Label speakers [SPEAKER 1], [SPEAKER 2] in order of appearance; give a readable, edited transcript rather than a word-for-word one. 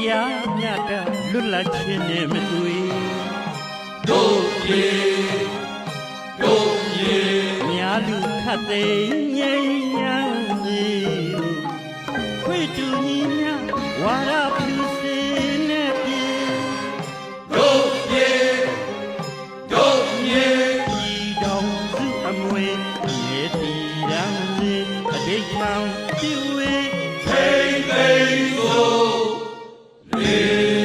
[SPEAKER 1] တရားမြတ်တာလွတ်လပ်ခြင်းနဲ့မတွေ့
[SPEAKER 2] တို့ရေတို့ရေ
[SPEAKER 1] များလူခတ်သိမ်းငြိမ်းရန်စီခွေတူညီများဝါရပြုစင်နဲ့ပြေ
[SPEAKER 2] တို့ရေတို့ရေ
[SPEAKER 1] ဤတော်စုအမွေမြေတီရန်စီအတိတ်မှန်ပြုဝေ
[SPEAKER 2] ထိမ့်သိမ်းဆိုလေ
[SPEAKER 1] တ